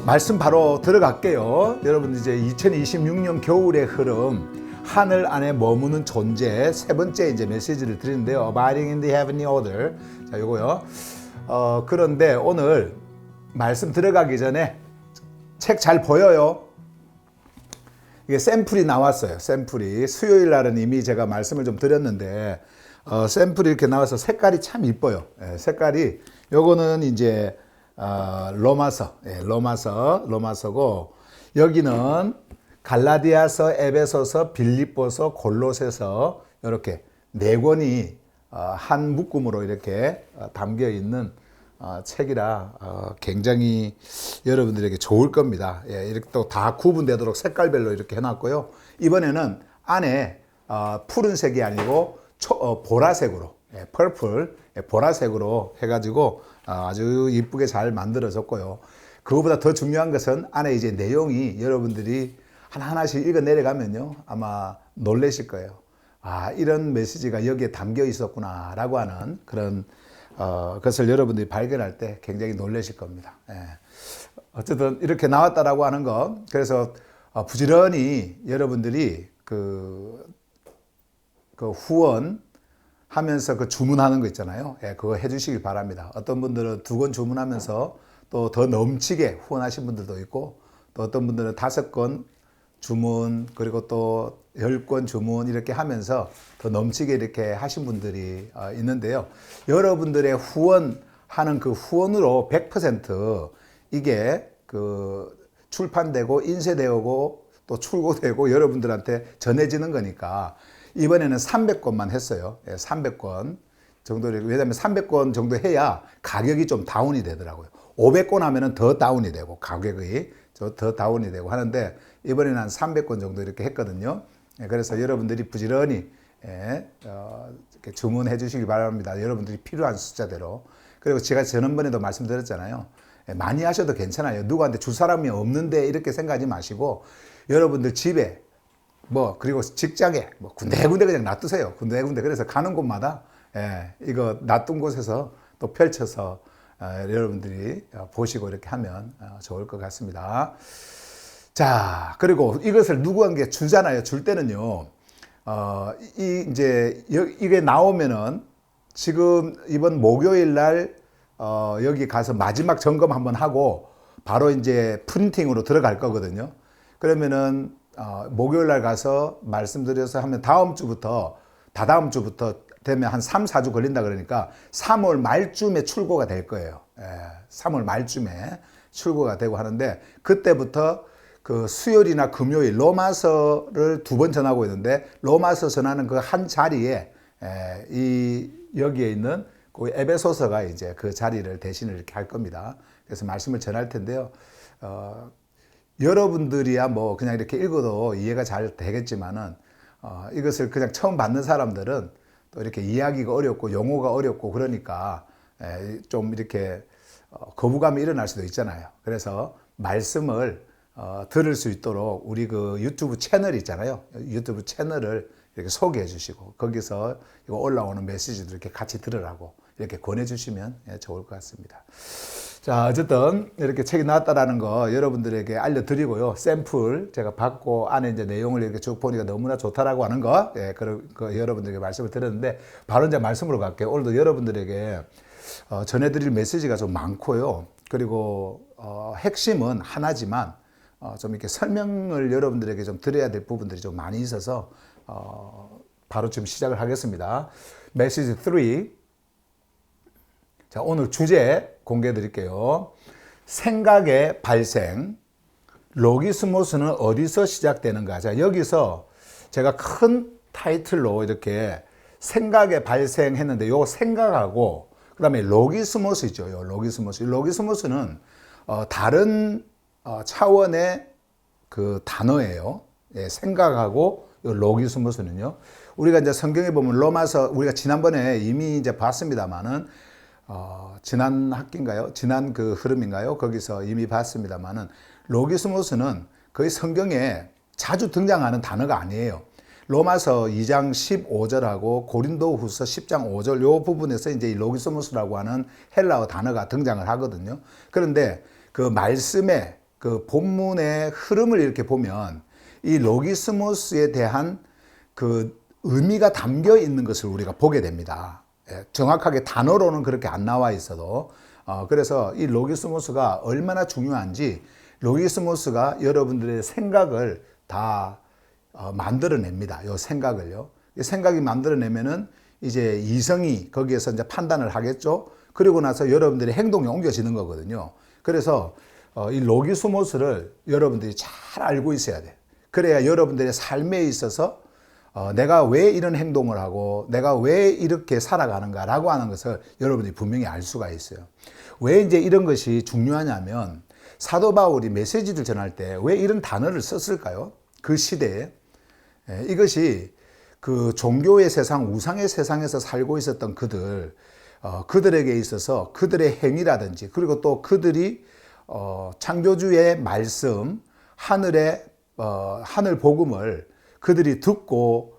말씀 바로 들어갈게요. 여러분 이제 2026년 겨울의 흐름, 하늘 안에 머무는 존재 세 번째 이제 메시지를 드리는데요. Abiding in the Heavenly Order. 자, 요거요. 그런데 오늘 말씀 들어가기 전에 책 잘 보여요? 이게 샘플이 나왔어요. 샘플이 수요일 날은 이미 제가 말씀을 좀 드렸는데 샘플이 이렇게 나와서 색깔이 참 이뻐요. 색깔이 요거는 이제 로마서고 여기는 갈라디아서, 에베소서, 빌립보서, 골로새서 이렇게 네 권이 한 묶음으로 이렇게 담겨 있는 책이라 굉장히 여러분들에게 좋을 겁니다. 이렇게 또 다 구분되도록 색깔별로 이렇게 해놨고요. 이번에는 안에 푸른색이 아니고 보라색으로, 퍼플, 보라색으로 해가지고 아주 이쁘게 잘 만들어졌고요. 그거보다 더 중요한 것은 안에 이제 내용이 여러분들이 하나하나씩 읽어 내려가면요, 아마 놀라실 거예요. 이런 메시지가 여기에 담겨 있었구나 라고 하는 그런 것을 여러분들이 발견할 때 굉장히 놀라실 겁니다. 어쨌든 이렇게 나왔다라고 하는 거, 그래서 부지런히 여러분들이 그 후원 하면서 그 주문하는 거 있잖아요. 그거 해주시길 바랍니다. 어떤 분들은 2권 주문하면서 또 더 넘치게 후원하신 분들도 있고, 또 어떤 분들은 5권 주문, 그리고 또 10권 주문 이렇게 하면서 더 넘치게 이렇게 하신 분들이 있는데요. 여러분들의 후원하는 그 후원으로 100% 이게 그 출판되고 인쇄되고 또 출고되고 여러분들한테 전해지는 거니까 이번에는 300권만 했어요. 300권 정도. 왜냐하면 300권 정도 해야 가격이 좀 다운이 되더라고요. 500권 하면은 더 다운이 되고, 가격이 더 다운이 되고 하는데, 이번에는 한 300권 정도 이렇게 했거든요. 그래서 여러분들이 부지런히 이렇게 주문해 주시기 바랍니다. 여러분들이 필요한 숫자대로. 그리고 제가 지난번에도 말씀드렸잖아요. 많이 하셔도 괜찮아요. 누구한테 줄 사람이 없는데 이렇게 생각하지 마시고, 여러분들 집에 그리고 직장에 군데군데 그냥 놔두세요. 군데군데. 그래서 가는 곳마다 이거 놔둔 곳에서 또 펼쳐서 여러분들이 보시고 이렇게 하면 좋을 것 같습니다. 자, 그리고 이것을 누구에게 주잖아요. 줄 때는요, 이게 나오면은 지금 이번 목요일 날 여기 가서 마지막 점검 한번 하고 바로 이제 프린팅으로 들어갈 거거든요. 그러면은 목요일 날 가서 말씀드려서 하면 다다음 주부터 되면 한 3, 4주 걸린다 그러니까 3월 말쯤에 출고가 될 거예요. 3월 말쯤에 출고가 되고 하는데, 그때부터 그 수요일이나 금요일 로마서를 2번 전하고 있는데, 로마서 전하는 그 한 자리에 여기에 있는 그 에베소서가 이제 그 자리를 대신을 이렇게 할 겁니다. 그래서 말씀을 전할 텐데요. 여러분들이야 그냥 이렇게 읽어도 이해가 잘 되겠지만은 이것을 그냥 처음 받는 사람들은 또 이렇게 이해하기가 어렵고 용어가 어렵고 그러니까 좀 이렇게 거부감이 일어날 수도 있잖아요. 그래서 말씀을 들을 수 있도록 우리 그 유튜브 채널 있잖아요. 유튜브 채널을 이렇게 소개해 주시고 거기서 이거 올라오는 메시지도 이렇게 같이 들으라고 이렇게 권해 주시면 좋을 것 같습니다. 자, 어쨌든 이렇게 책이 나왔다라는 거 여러분들에게 알려드리고요. 샘플 제가 받고 안에 이제 내용을 이렇게 쭉 보니까 너무나 좋다라고 하는 거, 그 여러분들에게 말씀을 드렸는데, 바로 이제 말씀으로 갈게요. 오늘도 여러분들에게 전해드릴 메시지가 좀 많고요. 그리고 핵심은 하나지만 좀 이렇게 설명을 여러분들에게 좀 드려야 될 부분들이 좀 많이 있어서 바로 지금 시작을 하겠습니다. 메시지 3. 자, 오늘 주제 공개해 드릴게요. 생각의 발생, 로기스모스는 어디서 시작되는가. 자, 여기서 제가 큰 타이틀로 이렇게 생각의 발생 했는데, 요 생각하고 그 다음에 로기스모스 있죠. 요 로기스모스. 로기스모스는 다른 차원의 그 단어예요. 생각하고 요 로기스모스는요. 우리가 이제 성경에 보면 로마서, 우리가 지난번에 이미 이제 봤습니다만은 지난 학기인가요? 지난 그 흐름인가요? 거기서 이미 봤습니다만은, 로기스모스는 거의 성경에 자주 등장하는 단어가 아니에요. 로마서 2장 15절하고 고린도후서 10장 5절 요 부분에서 이제 이 로기스모스라고 하는 헬라어 단어가 등장을 하거든요. 그런데 그 말씀의 그 본문의 흐름을 이렇게 보면 이 로기스모스에 대한 그 의미가 담겨 있는 것을 우리가 보게 됩니다. 정확하게 단어로는 그렇게 안 나와 있어도 그래서 이 로기스모스가 얼마나 중요한지 로기스모스가 여러분들의 생각을 다 만들어냅니다. 이 생각을요. 이 생각이 만들어내면은 이제 이성이 거기에서 이제 판단을 하겠죠. 그리고 나서 여러분들의 행동에 옮겨지는 거거든요. 그래서 이 로기스모스를 여러분들이 잘 알고 있어야 돼. 그래야 여러분들의 삶에 있어서 내가 왜 이런 행동을 하고 내가 왜 이렇게 살아가는가라고 하는 것을 여러분들이 분명히 알 수가 있어요. 왜 이제 이런 것이 중요하냐면 사도 바울이 메시지를 전할 때 왜 이런 단어를 썼을까요? 그 시대에 이것이 그 종교의 세상, 우상의 세상에서 살고 있었던 그들에게 있어서 그들의 행위라든지 그리고 또 그들이 창조주의 말씀, 하늘 복음을 그들이 듣고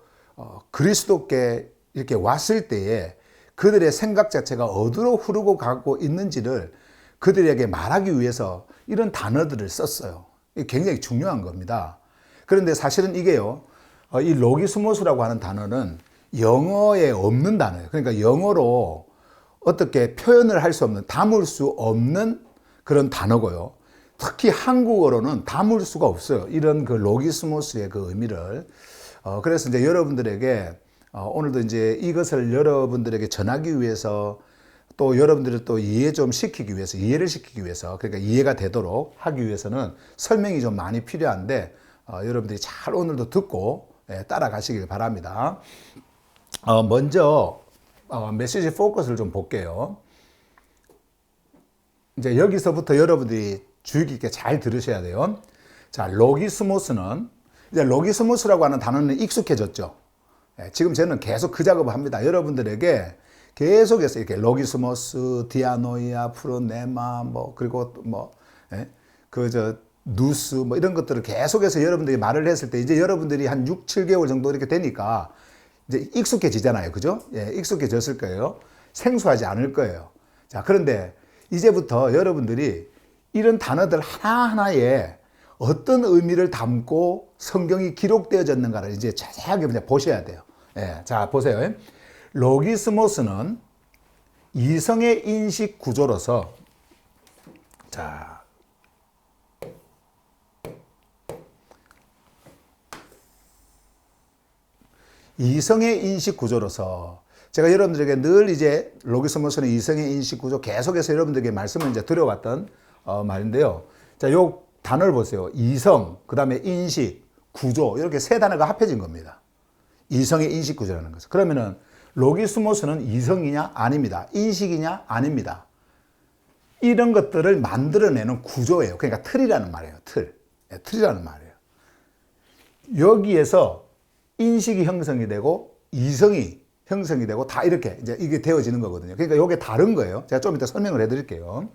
그리스도께 이렇게 왔을 때에 그들의 생각 자체가 어디로 흐르고 가고 있는지를 그들에게 말하기 위해서 이런 단어들을 썼어요. 이게 굉장히 중요한 겁니다. 그런데 사실은 이게요, 이 로기스모스라고 하는 단어는 영어에 없는 단어예요. 그러니까 영어로 어떻게 표현을 할 수 없는, 담을 수 없는 그런 단어고요. 특히 한국어로는 담을 수가 없어요. 이런 그 로기스모스의 그 의미를. 그래서 이제 여러분들에게 오늘도 이제 이것을 여러분들에게 전하기 위해서 또 여러분들을 또 이해를 시키기 위해서 그러니까 이해가 되도록 하기 위해서는 설명이 좀 많이 필요한데 여러분들이 잘 오늘도 듣고 따라가시길 바랍니다. 먼저 메시지 포커스를 좀 볼게요. 이제 여기서부터 여러분들이 주의 깊게 잘 들으셔야 돼요. 자, 로기스모스는 이제 로기스모스라고 하는 단어는 익숙해졌죠. 지금 저는 계속 그 작업을 합니다. 여러분들에게 계속해서 이렇게 로기스모스, 디아노이아, 프로네마, 그리고 누스, 이런 것들을 계속해서 여러분들이 말을 했을 때 이제 여러분들이 한 6, 7개월 정도 이렇게 되니까 이제 익숙해지잖아요. 그죠? 익숙해졌을 거예요. 생소하지 않을 거예요. 자, 그런데 이제부터 여러분들이 이런 단어들 하나하나에 어떤 의미를 담고 성경이 기록되어졌는가를 이제 자세하게 보셔야 돼요. 자, 보세요. 로기스모스는 이성의 인식 구조로서, 자, 이성의 인식 구조로서 제가 여러분들에게 늘 이제 로기스모스는 이성의 인식 구조 계속해서 여러분들에게 말씀을 이제 드려왔던 말인데요. 자, 요 단어를 보세요. 이성, 그 다음에 인식, 구조, 이렇게 세 단어가 합해진 겁니다. 이성의 인식 구조라는 것은. 그러면은 로기스모스는 이성이냐? 아닙니다. 인식이냐? 아닙니다. 이런 것들을 만들어내는 구조예요. 그러니까 틀이라는 말이에요. 틀이라는 말이에요. 여기에서 인식이 형성이 되고 이성이 형성이 되고 다 이렇게 이제 이게 되어지는 거거든요. 그러니까 이게 다른 거예요. 제가 좀 이따 설명을 해드릴게요.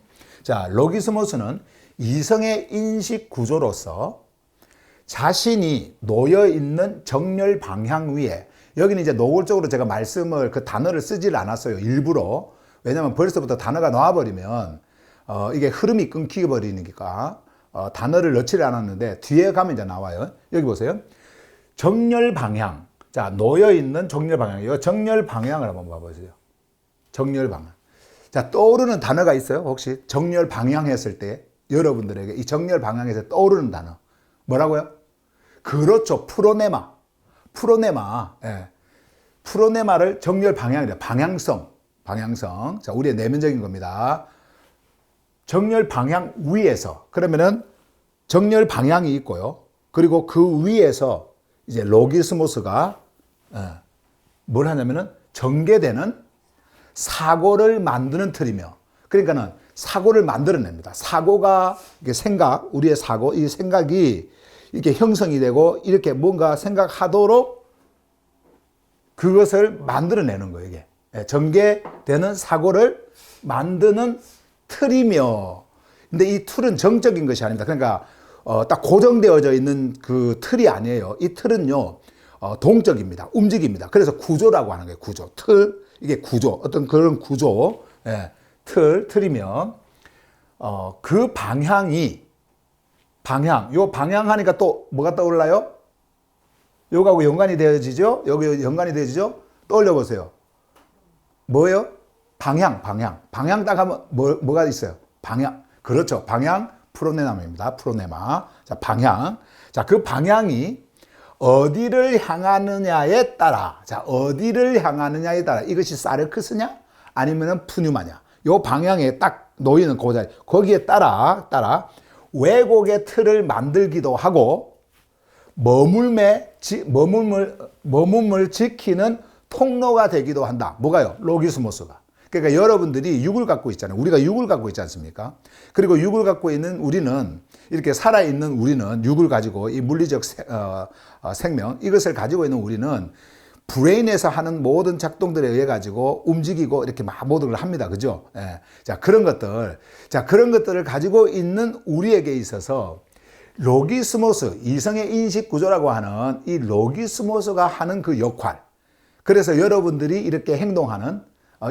자, 로기스모스는 이성의 인식 구조로서 자신이 놓여 있는 정렬 방향 위에, 여기는 이제 노골적으로 제가 말씀을 그 단어를 쓰질 않았어요. 일부러. 왜냐하면 벌써부터 단어가 나와버리면 이게 흐름이 끊기게 버리니까 단어를 넣지를 않았는데 뒤에 가면 이제 나와요. 여기 보세요. 정렬 방향. 자, 놓여 있는 정렬 방향. 이 정렬 방향을 한번 봐보세요. 정렬 방향. 자, 떠오르는 단어가 있어요? 혹시 정렬 방향 했을 때 여러분들에게 이 정렬 방향에서 떠오르는 단어 뭐라고요? 그렇죠. 프로네마. 프로네마를 정렬 방향이래. 방향성. 자, 우리의 내면적인 겁니다. 정렬 방향 위에서. 그러면은 정렬 방향이 있고요. 그리고 그 위에서 이제 로기스모스가 뭘 하냐면은 전개되는 사고를 만드는 틀이며, 그러니까는 사고를 만들어냅니다. 사고가 이게 생각, 우리의 사고, 이 생각이 이렇게 형성이 되고 이렇게 뭔가 생각하도록 그것을 만들어내는 거예요. 이게 전개되는 사고를 만드는 틀이며, 근데 이 틀은 정적인 것이 아닙니다. 그러니까 딱 고정되어져 있는 그 틀이 아니에요. 이 틀은요 동적입니다. 움직입니다. 그래서 구조라고 하는 거예요. 구조, 틀, 이게 구조, 어떤 그런 구조, 틀이면 그 요 방향 하니까 또 뭐가 떠올라요? 요거하고 연관이 되어지죠? 여기 연관이 되어지죠? 떠올려 보세요. 뭐예요? 방향. 방향 딱 하면 뭐가 있어요? 방향. 그렇죠. 방향 프로네마입니다. 프로네마. 자, 방향. 자, 그 방향이 어디를 향하느냐에 따라, 자, 어디를 향하느냐에 따라 이것이 사르크스냐? 아니면은 푸뉴마냐? 요 방향에 딱 놓이는 그 자리, 거기에 따라 왜곡의 틀을 만들기도 하고, 머물을 지키는 통로가 되기도 한다. 뭐가요? 로기스모스가. 그러니까 여러분들이 육을 갖고 있잖아요. 우리가 육을 갖고 있지 않습니까? 그리고 육을 갖고 있는 우리는, 이렇게 살아있는 우리는, 육을 가지고 이 물리적 생명, 이것을 가지고 있는 우리는 브레인에서 하는 모든 작동들에 의해 가지고 움직이고 이렇게 막 모든 걸 합니다. 그죠? 예. 자, 그런 것들을 가지고 있는 우리에게 있어서 로기스모스, 이성의 인식 구조라고 하는 이 로기스모스가 하는 그 역할. 그래서 여러분들이 이렇게 행동하는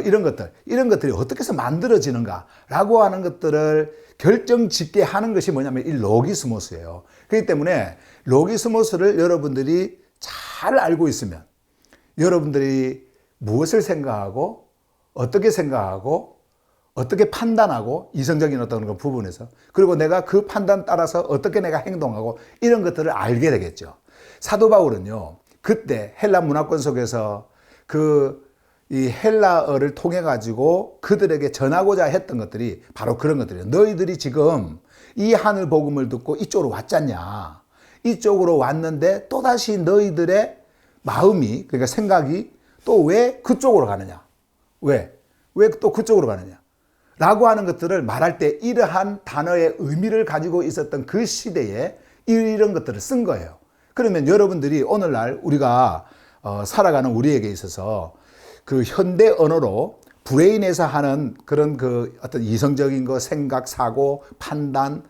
이런 것들이 어떻게 해서 만들어지는가라고 하는 것들을 결정짓게 하는 것이 뭐냐면 이 로기스모스예요. 그렇기 때문에 로기스모스를 여러분들이 잘 알고 있으면 여러분들이 무엇을 생각하고 어떻게 판단하고 이성적인 어떤 부분에서, 그리고 내가 그 판단 따라서 어떻게 내가 행동하고 이런 것들을 알게 되겠죠. 사도 바울은요, 그때 헬라 문화권 속에서 이 헬라어를 통해 가지고 그들에게 전하고자 했던 것들이 바로 그런 것들이에요. 너희들이 지금 이 하늘 복음을 듣고 이쪽으로 왔잖냐. 이쪽으로 왔는데 또다시 너희들의 마음이, 그러니까 생각이 또 왜 그쪽으로 가느냐. 왜 또 그쪽으로 가느냐. 라고 하는 것들을 말할 때 이러한 단어의 의미를 가지고 있었던 그 시대에 이런 것들을 쓴 거예요. 그러면 여러분들이 오늘날 우리가 살아가는 우리에게 있어서 그 현대 언어로 브레인에서 하는 그런 어떤 이성적인 거, 생각, 사고, 판단,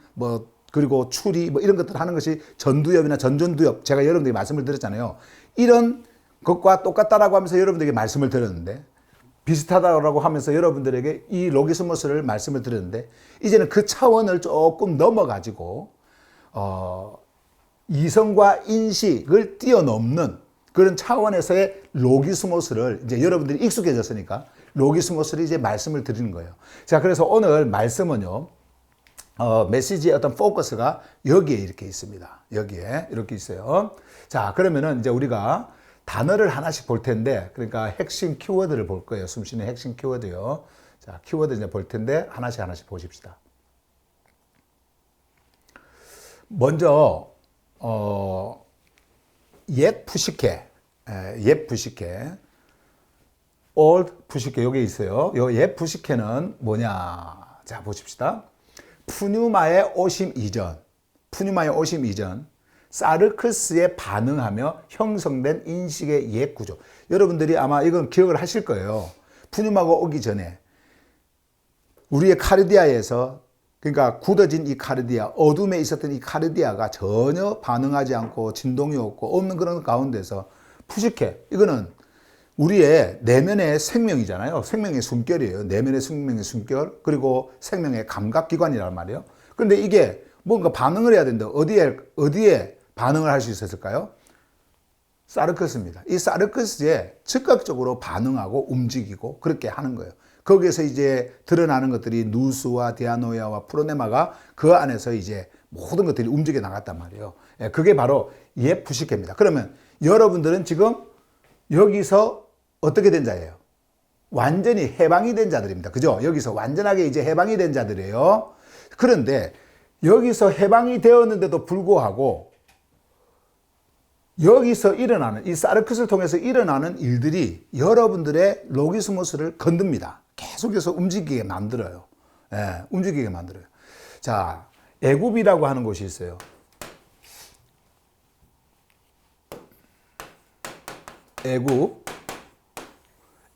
그리고 추리, 이런 것들 하는 것이 전두엽이나 전전두엽, 제가 여러분들에게 말씀을 드렸잖아요. 이런 것과 똑같다라고 하면서 여러분들에게 말씀을 드렸는데, 비슷하다고 하면서 여러분들에게 이 로기스모스를 말씀을 드렸는데, 이제는 그 차원을 조금 넘어가지고, 이성과 인식을 뛰어넘는 그런 차원에서의 로기스모스를 이제 여러분들이 익숙해졌으니까 로기스모스를 이제 말씀을 드리는 거예요. 자, 그래서 오늘 말씀은요, 메시지의 어떤 포커스가 여기에 이렇게 있습니다. 여기에 이렇게 있어요. 자, 그러면은 이제 우리가 단어를 하나씩 볼 텐데, 그러니까 핵심 키워드를 볼 거예요. 숨쉬는 핵심 키워드요. 자, 키워드 이제 볼 텐데 하나씩 보십시다. 먼저 옛 푸시케, old 푸시케 여기 있어요. 옛 푸시케는 뭐냐? 자, 보십시다. 푸뉴마의 오심 이전, 사르크스에 반응하며 형성된 인식의 옛 구조. 여러분들이 아마 이건 기억을 하실 거예요. 푸뉴마가 오기 전에 우리의 카르디아에서, 그러니까 굳어진 이 카르디아, 어둠에 있었던 이 카르디아가 전혀 반응하지 않고 진동이 없는 그런 가운데서 푸시케, 이거는 우리의 내면의 생명이잖아요. 생명의 숨결이에요. 내면의 생명의 숨결, 그리고 생명의 감각기관이란 말이에요. 그런데 이게 뭔가 반응을 해야 되는데 어디에 반응을 할 수 있었을까요? 사르크스입니다. 이 사르크스에 즉각적으로 반응하고 움직이고 그렇게 하는 거예요. 거기에서 이제 드러나는 것들이 누스와 디아노이아와 프로네마가 그 안에서 이제 모든 것들이 움직여 나갔단 말이에요. 그게 바로 옛 푸시케입니다. 그러면 여러분들은 지금 여기서 어떻게 된 자예요? 완전히 해방이 된 자들입니다. 그죠? 여기서 완전하게 이제 해방이 된 자들이에요. 그런데 여기서 해방이 되었는데도 불구하고 여기서 일어나는, 이 사르크스를 통해서 일어나는 일들이 여러분들의 로기스모스를 건듭니다. 계속해서 움직이게 만들어요. 움직이게 만들어요. 자, 애굽이라고 하는 곳이 있어요.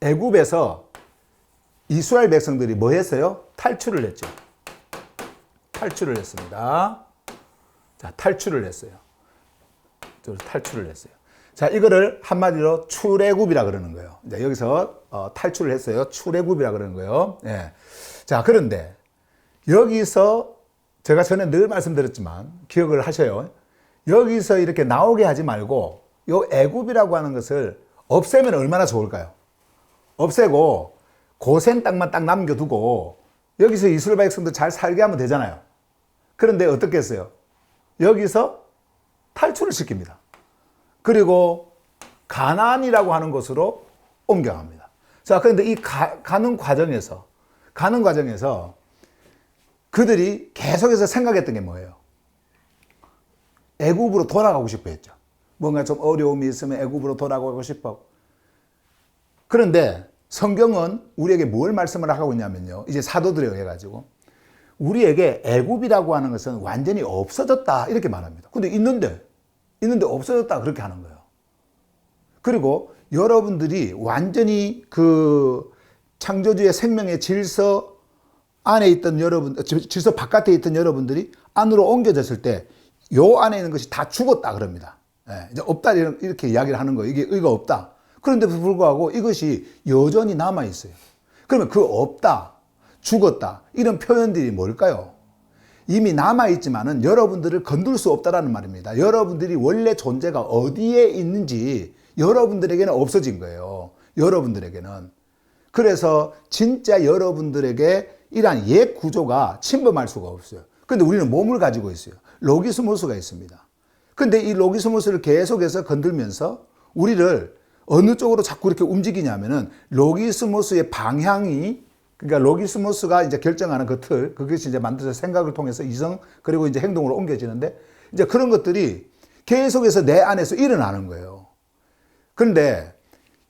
애굽에서 이스라엘 백성들이 뭐 했어요? 탈출을 했죠. 탈출을 했습니다. 자, 탈출을 했어요. 자, 이거를 한마디로 출애굽이라 그러는 거예요. 이제 여기서 탈출을 했어요. 출애굽이라 그러는 거예요. 자, 그런데 여기서 제가 전에 늘 말씀드렸지만 기억을 하셔요. 여기서 이렇게 나오게 하지 말고 요 애굽이라고 하는 것을 없애면 얼마나 좋을까요? 없애고 고센 땅만 딱 남겨두고 여기서 이스라엘 백성들 잘 살게 하면 되잖아요. 그런데 어떻게 했어요? 여기서 탈출을 시킵니다. 그리고 가나안이라고 하는 곳으로 옮겨갑니다. 자, 그런데 이 가는 과정에서 그들이 계속해서 생각했던 게 뭐예요? 애굽으로 돌아가고 싶어 했죠. 뭔가 좀 어려움이 있으면 애굽으로 돌아가고 싶어. 그런데 성경은 우리에게 뭘 말씀을 하고 있냐면요. 이제 사도들에 의해 가지고 우리에게 애굽이라고 하는 것은 완전히 없어졌다 이렇게 말합니다. 근데 있는데 없어졌다 그렇게 하는 거예요. 그리고 여러분들이 완전히 그 창조주의 생명의 질서 안에 있던 질서 바깥에 있던 여러분들이 안으로 옮겨졌을 때 요 안에 있는 것이 다 죽었다 그럽니다. 이제 없다 이렇게 이야기를 하는 거예요. 이게 의가 없다. 그런데도 불구하고 이것이 여전히 남아 있어요. 그러면 그 없다, 죽었다 이런 표현들이 뭘까요? 이미 남아 있지만은 여러분들을 건들 수 없다라는 말입니다. 여러분들이 원래 존재가 어디에 있는지 여러분들에게는 없어진 거예요. 여러분들에게는. 그래서 진짜 여러분들에게 이러한 옛 구조가 침범할 수가 없어요. 근데 우리는 몸을 가지고 있어요. 로기스모스가 있습니다. 근데 이 로기스모스를 계속해서 건들면서 우리를 어느 쪽으로 자꾸 이렇게 움직이냐면은 로기스모스의 방향이, 그러니까 로기스모스가 이제 결정하는 그 틀, 그것이 이제 만들어서 생각을 통해서 이성 그리고 이제 행동으로 옮겨지는데 이제 그런 것들이 계속해서 내 안에서 일어나는 거예요. 그런데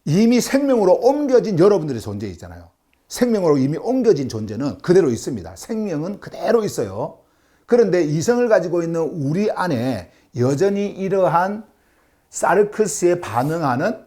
이미 생명으로 옮겨진 여러분들의 존재 있잖아요. 생명으로 이미 옮겨진 존재는 그대로 있습니다. 생명은 그대로 있어요. 그런데 이성을 가지고 있는 우리 안에 여전히 이러한 사르크스에 반응하는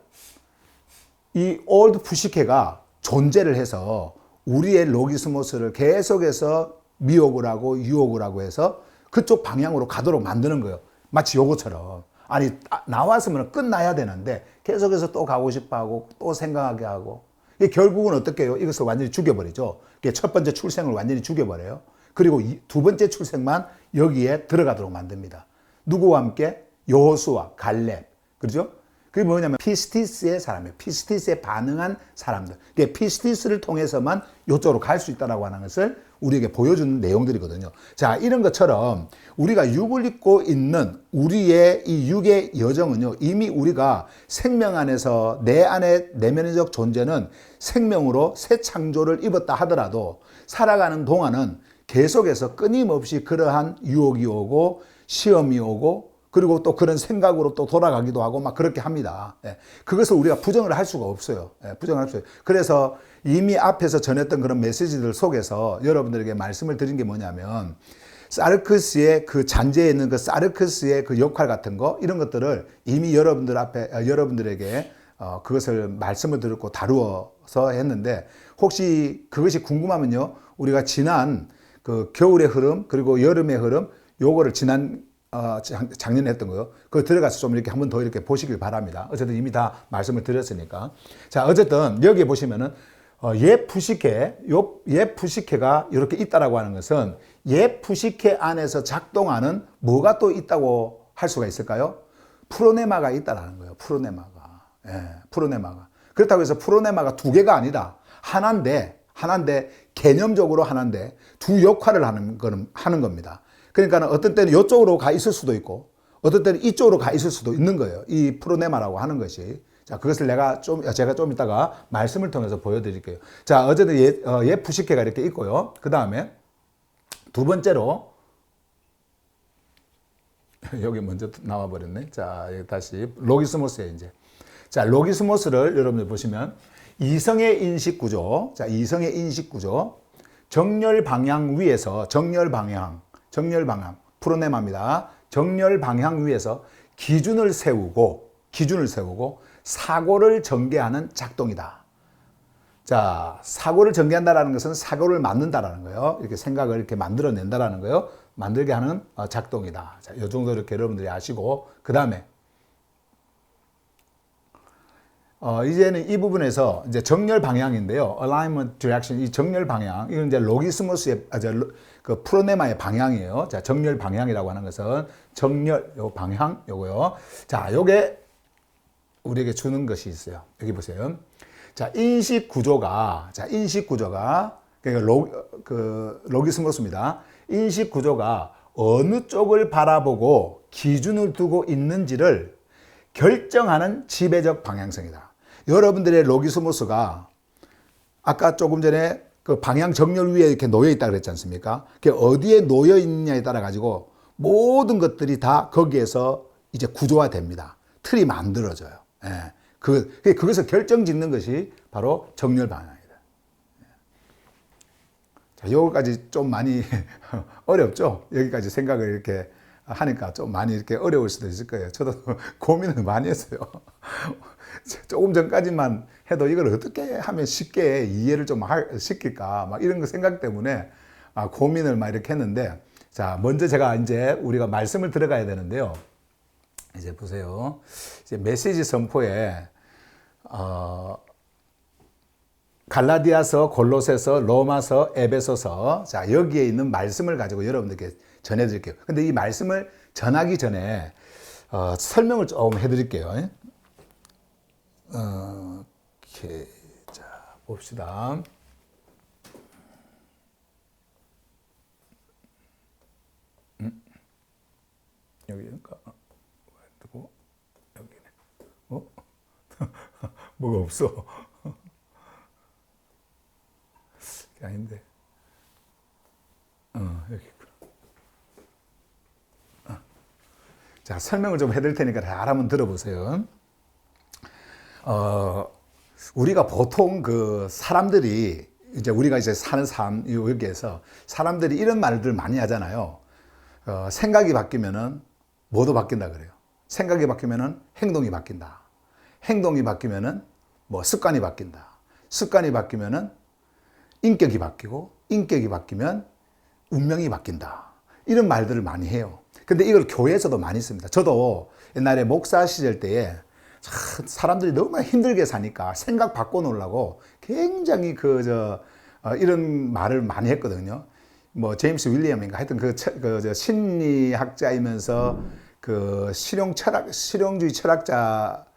이 올드 푸시케가 존재를 해서 우리의 로기스모스를 계속해서 미혹을 하고 유혹을 하고 해서 그쪽 방향으로 가도록 만드는 거예요. 마치 요거처럼. 아니, 나왔으면 끝나야 되는데 계속해서 또 가고 싶어 하고 또 생각하게 하고. 이게 결국은 어떻게 해요? 이것을 완전히 죽여버리죠. 이게 첫 번째 출생을 완전히 죽여버려요. 그리고 두 번째 출생만 여기에 들어가도록 만듭니다. 누구와 함께? 여호수아, 갈렙. 그렇죠? 그게 뭐냐면 피스티스의 사람이에요. 피스티스에 반응한 사람들. 피스티스를 통해서만 이쪽으로 갈 수 있다고 하는 것을 우리에게 보여주는 내용들이거든요. 자, 이런 것처럼 우리가 육을 입고 있는 우리의 이 육의 여정은요, 이미 우리가 생명 안에서 내 안에 내면적 존재는 생명으로 새 창조를 입었다 하더라도 살아가는 동안은 계속해서 끊임없이 그러한 유혹이 오고 시험이 오고 그리고 또 그런 생각으로 또 돌아가기도 하고 막 그렇게 합니다. 그것을 우리가 부정을 할 수가 없어요. 부정을 할 수 없어요. 그래서 이미 앞에서 전했던 그런 메시지들 속에서 여러분들에게 말씀을 드린 게 뭐냐면 사르크스의 그 잔재에 있는 그 사르크스의 그 역할 같은 거 이런 것들을 이미 여러분들 앞에 여러분들에게 그것을 말씀을 드렸고 다루어서 했는데 혹시 그것이 궁금하면요. 우리가 지난 그 겨울의 흐름 그리고 여름의 흐름 요거를 지난 작년에 했던 거요. 그거 들어가서 좀 이렇게 한번 더 이렇게 보시길 바랍니다. 어쨌든 이미 다 말씀을 드렸으니까. 자, 어쨌든 여기에 보시면은 옛 푸시케가 이렇게 있다라고 하는 것은 옛 푸시케 안에서 작동하는 뭐가 또 있다고 할 수가 있을까요? 프로네마가 있다라는 거예요. 프로네마가. 프로네마가. 그렇다고 해서 프로네마가 두 개가 아니라 하나인데 개념적으로 하나인데 두 역할을 하는 겁니다. 그러니까 어떤 때는 이쪽으로 가 있을 수도 있고 어떤 때는 이쪽으로 가 있을 수도 있는 거예요. 이 프로네마라고 하는 것이. 자, 그것을 제가 좀 이따가 말씀을 통해서 보여드릴게요. 자, 어쨌든 옛 푸시케가 이렇게 있고요. 그 다음에 두 번째로 여기 먼저 나와버렸네. 자, 여기 다시 로기스모스에 이제. 자, 로기스모스를 여러분들 보시면 이성의 인식 구조. 자, 이성의 인식 구조. 정렬 방향 위에서 정렬 방향. 프로네마입니다. 정렬 방향 위에서 기준을 세우고 사고를 전개하는 작동이다. 자, 사고를 전개한다라는 것은 사고를 만든다라는 거예요. 이렇게 생각을 이렇게 만들어낸다라는 거예요. 만들게 하는 작동이다. 자, 이 정도 이렇게 여러분들이 아시고, 그 다음에 이제는 이 부분에서 이제 정렬 방향인데요. alignment direction, 이 정렬 방향, 이건 이제 로기스모스의, 그 프로네마의 방향이에요. 자, 정렬 방향이라고 하는 것은 정렬 요 방향 요거요. 자, 요게 우리에게 주는 것이 있어요. 여기 보세요. 자, 인식 구조가 로기스모스입니다. 인식 구조가 어느 쪽을 바라보고 기준을 두고 있는지를 결정하는 지배적 방향성이다. 여러분들의 로기스모스가 아까 조금 전에 그 방향 정렬 위에 이렇게 놓여 있다 그랬지 않습니까? 그게 어디에 놓여 있느냐에 따라 가지고 모든 것들이 다 거기에서 이제 구조화됩니다. 틀이 만들어져요. 예. 그것을 결정 짓는 것이 바로 정렬 방향이다. 자, 요거까지 좀 많이 어렵죠? 여기까지 생각을 이렇게 하니까 좀 많이 이렇게 어려울 수도 있을 거예요. 저도 고민을 많이 했어요. 조금 전까지만 해도 이걸 어떻게 하면 쉽게 이해를 좀 시킬까, 막 이런 거 생각 때문에 고민을 막 이렇게 했는데, 자, 먼저 제가 이제 우리가 말씀을 들어가야 되는데요. 이제 보세요. 이제 메시지 선포에, 갈라디아서, 골로새서, 로마서, 에베소서, 자, 여기에 있는 말씀을 가지고 여러분들께 전해드릴게요. 근데 이 말씀을 전하기 전에, 설명을 좀 해드릴게요. 오케이. 자, 봅시다. 여기니까, 두고, 여기네. 뭐가 없어. 아닌데. 여기 있구나. 자, 설명을 좀 해드릴 테니까 잘 한번 들어보세요. 우리가 보통 그 사람들이, 이제 우리가 이제 사는 삶, 여기에서 사람들이 이런 말들 많이 하잖아요. 생각이 바뀌면은 뭐도 바뀐다 그래요. 생각이 바뀌면은 행동이 바뀐다. 행동이 바뀌면은 뭐 습관이 바뀐다. 습관이 바뀌면은 인격이 바뀌고, 인격이 바뀌면 운명이 바뀐다. 이런 말들을 많이 해요. 근데 이걸 교회에서도 많이 씁니다. 저도 옛날에 목사 시절 때에 사람들이 너무 힘들게 사니까 생각 바꿔놓으려고 굉장히 이런 말을 많이 했거든요. 뭐, 제임스 윌리엄인가 하여튼 심리학자이면서 실용주의 철학자가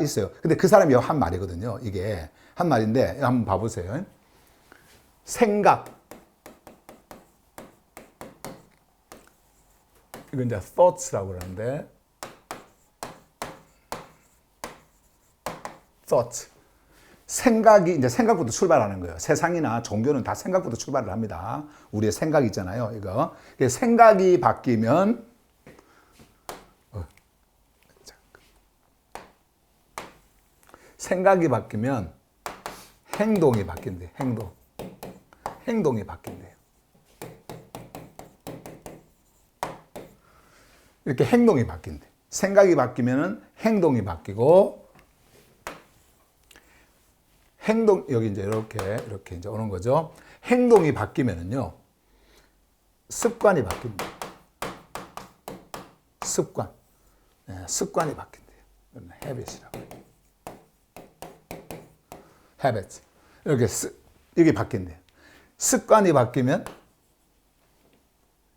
있어요. 근데 그 사람이 한 말이거든요. 이게 한 말인데, 한번 봐보세요. 생각. 이건 이제 thoughts라고 그러는데, thoughts. 생각이 이제 생각부터 출발하는 거예요. 세상이나 종교는 다 생각부터 출발을 합니다. 우리의 생각이 있잖아요. 이거. 생각이 바뀌면, 생각이 바뀌면 행동이 바뀐대. 행동이 바뀐대요. 이렇게 행동이 바뀐대. 생각이 바뀌면은 행동이 바뀌고, 여기 이제 이렇게 이제 오는 거죠. 행동이 바뀌면은요, 습관이 바뀐다. 습관이 바뀐대요. habit이라고. habit. 이게 바뀐대요. 습관이 바뀌면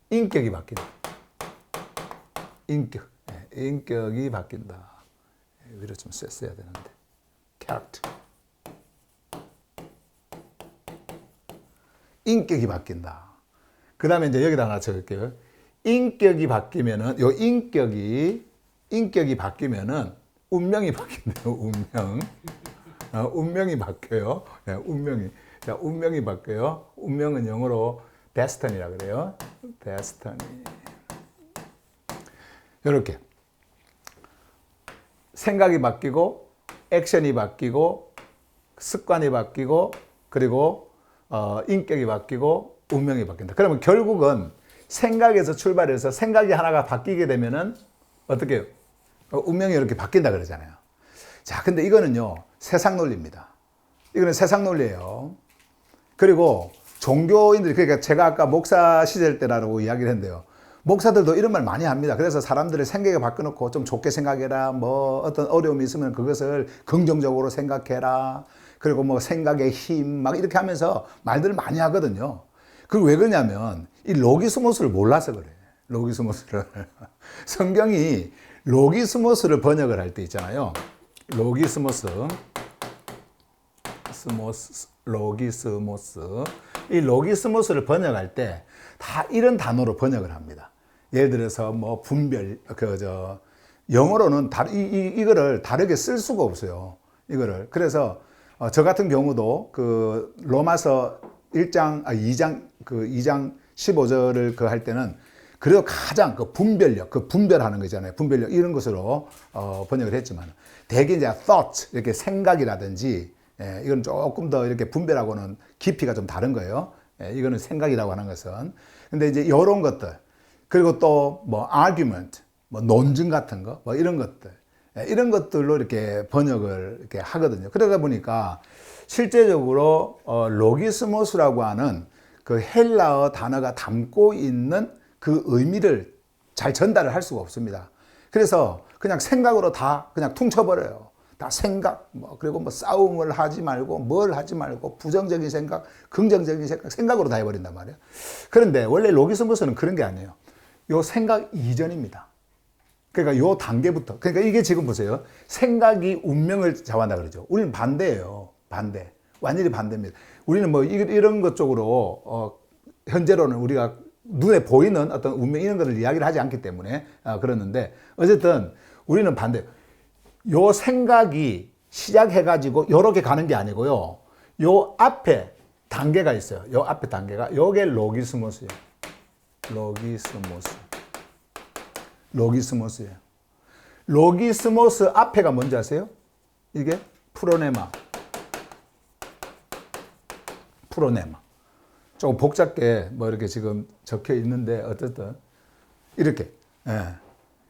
인격이 바뀐다. 인격이 바뀐다. 위로 좀 써야 되는데. character. 인격이 바뀐다. 그 다음에 이제 여기다 하나 적을게요. 인격이 바뀌면은, 인격이 바뀌면은 운명이 바뀐대요. 운명이 바뀌어요. 네, 운명이. 자, 운명이 바뀌어요. 운명은 영어로 destiny라고 그래요. destiny. 이렇게. 생각이 바뀌고, 액션이 바뀌고, 습관이 바뀌고, 그리고 인격이 바뀌고, 운명이 바뀐다. 그러면 결국은 생각에서 출발해서 생각이 하나가 바뀌게 되면은 어떻게 해요? 운명이 이렇게 바뀐다 그러잖아요. 자, 근데 이거는요, 세상 논리입니다. 이거는 세상 논리예요. 그리고 종교인들이, 그러니까 제가 아까 목사 시절 때라고 이야기를 했는데요. 목사들도 이런 말 많이 합니다. 그래서 사람들의 생각을 바꿔놓고 좀 좋게 생각해라. 뭐 어떤 어려움이 있으면 그것을 긍정적으로 생각해라. 그리고 뭐 생각의 힘 막 이렇게 하면서 말들을 많이 하거든요. 그리고 왜 그러냐면 이 로기스모스를 몰라서 그래. 로기스모스를. 성경이 로기스모스를 번역을 할 때 있잖아요. 로기스모스. 로기스모스. 이 로기스모스를 번역할 때 다 이런 단어로 번역을 합니다. 예를 들어서 뭐 분별, 영어로는 이거를 다르게 쓸 수가 없어요. 이거를. 그래서 저 같은 경우도 그 로마서 2장 15절을 그 할 때는 그래도 가장 그 분별력, 그 분별하는 거 있잖아요. 분별력 이런 것으로 번역을 했지만 대개 이제 thought 이렇게 생각이라든지 이건 조금 더 이렇게 분별하고는 깊이가 좀 다른 거예요. 이거는 생각이라고 하는 것은. 근데 이제 이런 것들 그리고 또 뭐 argument, 뭐 논증 같은 거, 뭐 이런 것들 이런 것들로 이렇게 번역을 이렇게 하거든요. 그러다 보니까 실제적으로 로기스모스라고 하는 그 헬라어 단어가 담고 있는 그 의미를 잘 전달을 할 수가 없습니다. 그래서 그냥 생각으로 다 그냥 퉁쳐버려요. 다 생각, 뭐 그리고 뭐 싸움을 하지 말고 뭘 하지 말고 부정적인 생각, 긍정적인 생각으로 다 해버린단 말이에요. 그런데 원래 로기스모스는 그런 게 아니에요. 요 생각 이전입니다. 그러니까 요 단계부터. 그러니까 이게 지금 보세요. 생각이 운명을 좌우한다 그러죠. 우리는 반대예요. 반대. 완전히 반대입니다. 우리는 뭐 이런 것 쪽으로 현재로는 우리가 눈에 보이는 어떤 운명 이런 것을 이야기를 하지 않기 때문에 그러는데 어쨌든 우리는 반대. 요 생각이 시작해가지고 요렇게 가는 게 아니고요. 요 앞에 단계가 있어요. 요 앞에 단계가 요게 로기스모스예요. 로기스모스예요. 로기스모스 앞에가 뭔지 아세요? 이게 프로네마. 조금 복잡게 뭐 이렇게 지금 적혀 있는데 어쨌든 이렇게.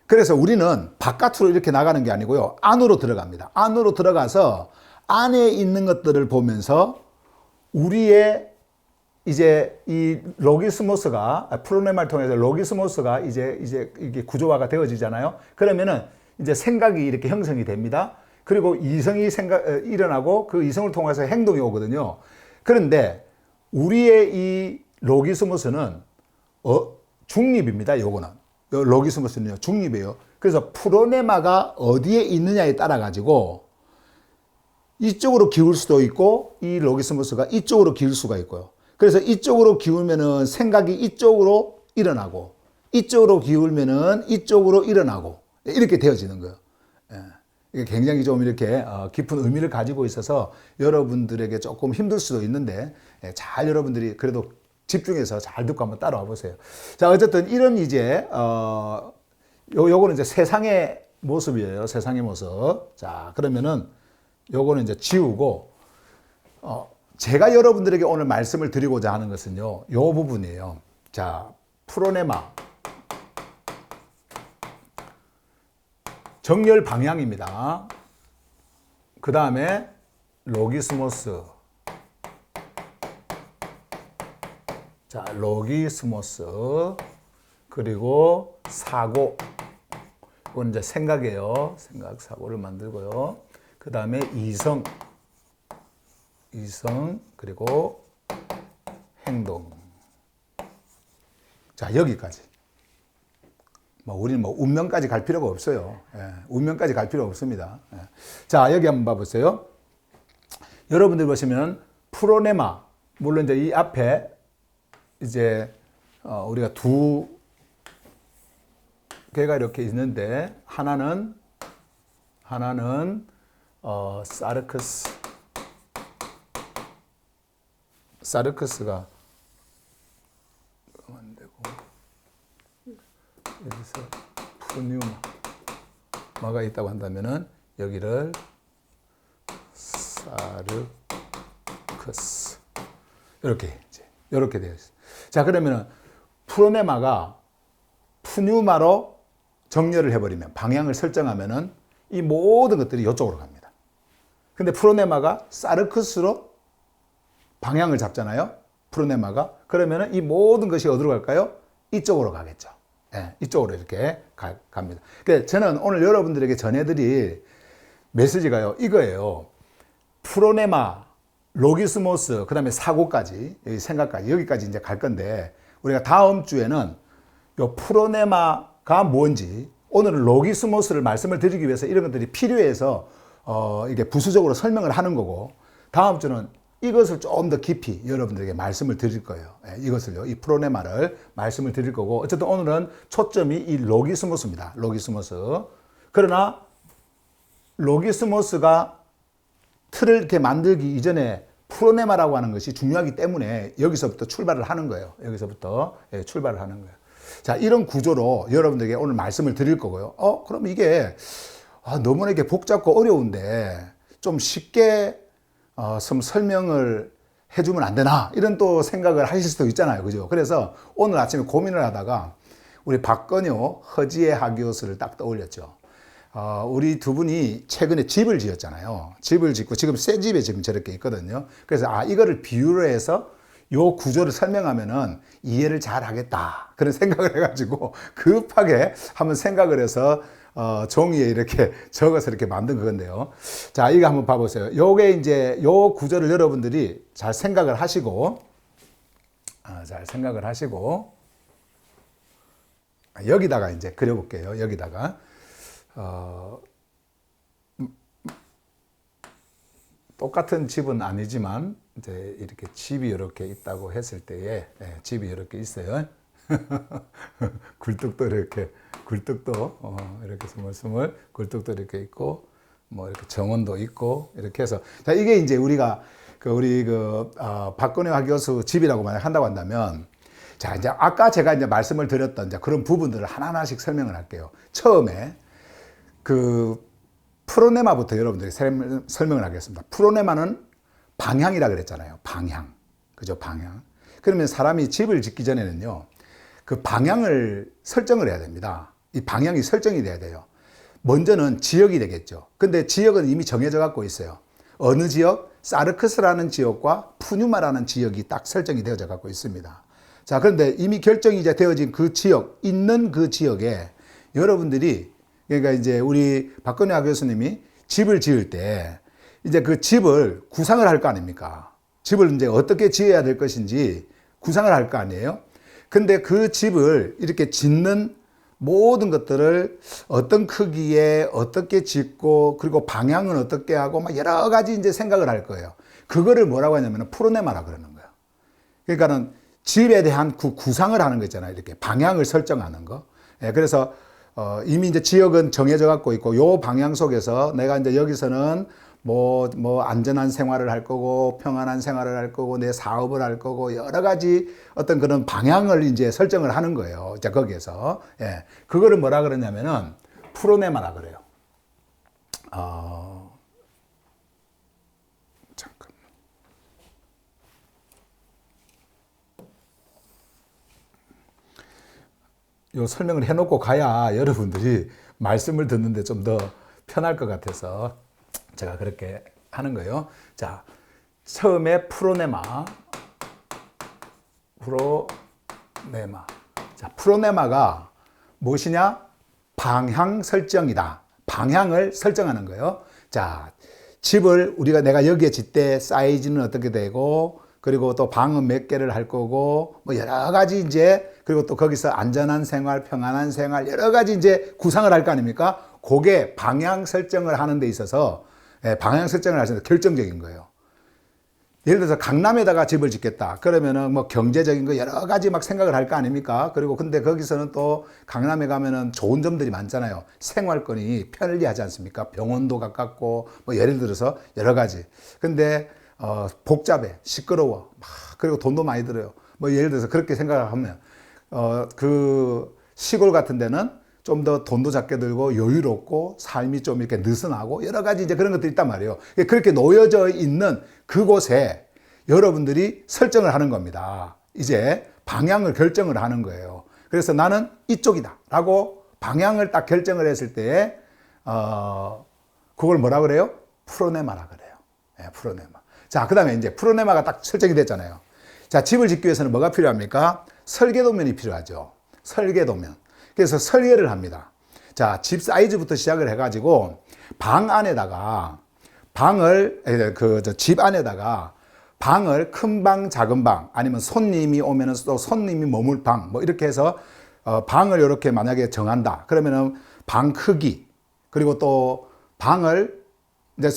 그래서 우리는 바깥으로 이렇게 나가는 게 아니고요. 안으로 들어갑니다. 안으로 들어가서 안에 있는 것들을 보면서 우리의 이제 이 로기스모스가 프로네마를 통해서 로기스모스가 이제 이게 구조화가 되어지잖아요. 그러면은 이제 생각이 이렇게 형성이 됩니다. 그리고 이성이 일어나고 그 이성을 통해서 행동이 오거든요. 그런데 우리의 이 로기스모스는 중립입니다. 요거는. 로기스모스는요, 중립이에요. 그래서 프로네마가 어디에 있느냐에 따라 가지고 이쪽으로 기울 수도 있고 이 로기스모스가 이쪽으로 기울 수가 있고요. 그래서 이쪽으로 기울면은 생각이 이쪽으로 일어나고 이쪽으로 기울면은 이쪽으로 일어나고 이렇게 되어지는 거예요. 이게 굉장히 좀 이렇게 깊은 의미를 가지고 있어서 여러분들에게 조금 힘들 수도 있는데 잘 여러분들이 그래도 집중해서 잘 듣고 한번 따라와 보세요. 자, 어쨌든 이런 이제 요거는 이제 세상의 모습이에요. 세상의 모습. 자, 그러면은 요거는 이제 지우고 제가 여러분들에게 오늘 말씀을 드리고자 하는 것은요. 요 부분이에요. 자, 프로네마. 정렬 방향입니다. 그 다음에 로기스모스. 자, 로기스모스. 그리고 사고. 이건 이제 생각이에요. 생각, 사고를 만들고요. 그 다음에 이성, 그리고 행동. 자, 여기까지. 우리는 운명까지 갈 필요가 없어요. 운명까지 갈 필요 없습니다. 자, 여기 한번 봐보세요. 여러분들 보시면 프로네마, 물론 이제 이 앞에 이제 우리가 두 개가 이렇게 있는데 하나는 사르크스가 안 되고 여기서 푸뉴마가 있다고 한다면은 여기를 사르크스 이렇게 되어 있어요. 자, 그러면은 프로네마가 푸뉴마로 정렬을 해버리면 방향을 설정하면은 이 모든 것들이 이쪽으로 갑니다. 근데 프로네마가 사르크스로 방향을 잡잖아요. 프로네마가. 그러면은 이 모든 것이 어디로 갈까요? 이쪽으로 가겠죠. 이쪽으로 이렇게 갑니다. 그러니까 저는 오늘 여러분들에게 전해드릴 메시지가요, 이거예요. 프로네마, 로기스모스, 그 다음에 사고까지, 여기 생각까지, 여기까지 이제 갈 건데, 우리가 다음 주에는 요 프로네마가 뭔지, 오늘은 로기스모스를 말씀을 드리기 위해서 이런 것들이 필요해서, 이게 부수적으로 설명을 하는 거고, 다음 주는 이것을 좀 더 깊이 여러분들에게 말씀을 드릴 거예요. 이것을요, 이 프로네마를 말씀을 드릴 거고, 어쨌든 오늘은 초점이 이 로기스모스입니다. 로기스모스. 그러나, 로기스모스가 틀을 이렇게 만들기 이전에 프로네마라고 하는 것이 중요하기 때문에 여기서부터 출발을 하는 거예요. 여기서부터 출발을 하는 거예요. 자, 이런 구조로 여러분들에게 오늘 말씀을 드릴 거고요. 그럼 이게 너무나 이게 복잡고 어려운데 좀 쉽게 좀 설명을 해주면 안 되나? 이런 또 생각을 하실 수도 있잖아요. 그죠? 그래서 오늘 아침에 고민을 하다가 우리 박건효, 허지혜 하교수를 딱 떠올렸죠. 우리 두 분이 최근에 집을 지었잖아요. 집을 짓고 지금 새 집에 지금 저렇게 있거든요. 그래서 이거를 비유로 해서 요 구조를 설명하면은 이해를 잘 하겠다. 그런 생각을 해가지고 급하게 한번 생각을 해서 종이에 이렇게 적어서 이렇게 만든 그건데요. 자, 이거 한번 봐보세요. 요게 이제 요 구조를 여러분들이 잘 생각을 하시고, 여기다가 이제 그려볼게요. 여기다가. 똑같은 집은 아니지만 이제 이렇게 집이 이렇게 있다고 했을 때에 집이 이렇게 있어요. 굴뚝도 이렇게 이렇게 스물스물 굴뚝도 이렇게 있고 뭐 이렇게 정원도 있고 이렇게 해서 자 이게 이제 우리가 박건효 학교수 집이라고 만약 한다고 한다면 자 이제 아까 제가 이제 말씀을 드렸던 이제 그런 부분들을 하나하나씩 설명을 할게요. 처음에 프로네마부터 여러분들이 설명을 하겠습니다. 프로네마는 방향이라 그랬잖아요. 방향. 그죠? 방향. 그러면 사람이 집을 짓기 전에는요, 그 방향을 설정을 해야 됩니다. 이 방향이 설정이 돼야 돼요. 먼저는 지역이 되겠죠. 근데 지역은 이미 정해져 갖고 있어요. 어느 지역? 사르크스라는 지역과 푸뉴마라는 지역이 딱 설정이 되어져 갖고 있습니다. 자, 그런데 이미 결정이 이제 되어진 그 지역, 있는 그 지역에 여러분들이 그러니까 이제 우리 박건효 교수님이 집을 지을 때 이제 그 집을 구상을 할 거 아닙니까? 집을 이제 어떻게 지어야 될 것인지 구상을 할 거 아니에요? 근데 그 집을 이렇게 짓는 모든 것들을 어떤 크기에 어떻게 짓고 그리고 방향은 어떻게 하고 막 여러 가지 이제 생각을 할 거예요. 그거를 뭐라고 하냐면 프로네마라 그러는 거예요. 그러니까는 집에 대한 구상을 하는 거 있잖아요. 이렇게 방향을 설정하는 거. 그래서 이미 이제 지역은 정해져 갖고 있고, 요 방향 속에서 내가 이제 여기서는 뭐 안전한 생활을 할 거고, 평안한 생활을 할 거고, 내 사업을 할 거고, 여러 가지 어떤 그런 방향을 이제 설정을 하는 거예요. 자, 거기에서. 그거를 뭐라 그러냐면은, 프로네마라 그래요. 잠깐. 요 설명을 해놓고 가야 여러분들이 말씀을 듣는데 좀 더 편할 것 같아서 제가 그렇게 하는 거예요. 자, 처음에 프로네마. 자, 프로네마가 무엇이냐? 방향 설정이다. 방향을 설정하는 거예요. 자, 집을 내가 여기에 짓되 사이즈는 어떻게 되고, 그리고 또 방은 몇 개를 할 거고, 뭐 여러 가지 이제, 그리고 또 거기서 안전한 생활, 평안한 생활, 여러 가지 이제 구상을 할 거 아닙니까? 그게 방향 설정을 하는 데 있어서, 방향 설정을 하시는 데 결정적인 거예요. 예를 들어서 강남에다가 집을 짓겠다. 그러면은 뭐 경제적인 거 여러 가지 막 생각을 할 거 아닙니까? 그리고 근데 거기서는 또 강남에 가면은 좋은 점들이 많잖아요. 생활권이 편리하지 않습니까? 병원도 가깝고, 뭐 예를 들어서 여러 가지. 근데, 복잡해. 시끄러워. 그리고 돈도 많이 들어요. 뭐 예를 들어서 그렇게 생각을 하면, 그 시골 같은 데는 좀 더 돈도 작게 들고 여유롭고 삶이 좀 이렇게 느슨하고 여러 가지 이제 그런 것들이 있단 말이에요. 그렇게 놓여져 있는 그곳에 여러분들이 설정을 하는 겁니다. 이제 방향을 결정을 하는 거예요. 그래서 나는 이쪽이다 라고 방향을 딱 결정을 했을 때, 그걸 뭐라 그래요? 프로네마라 그래요. 프로네마. 자, 그 다음에 이제 프로네마가 딱 설정이 됐잖아요. 자, 집을 짓기 위해서는 뭐가 필요합니까? 설계도면이 필요하죠. 설계도면. 그래서 설계를 합니다. 자, 집 사이즈부터 시작을 해가지고 방 안에다가 집 안에다가 방을 큰 방, 작은 방, 아니면 손님이 오면은 또 손님이 머물 방, 뭐 이렇게 해서 방을 이렇게 만약에 정한다. 그러면은 방 크기, 그리고 또 방을 이제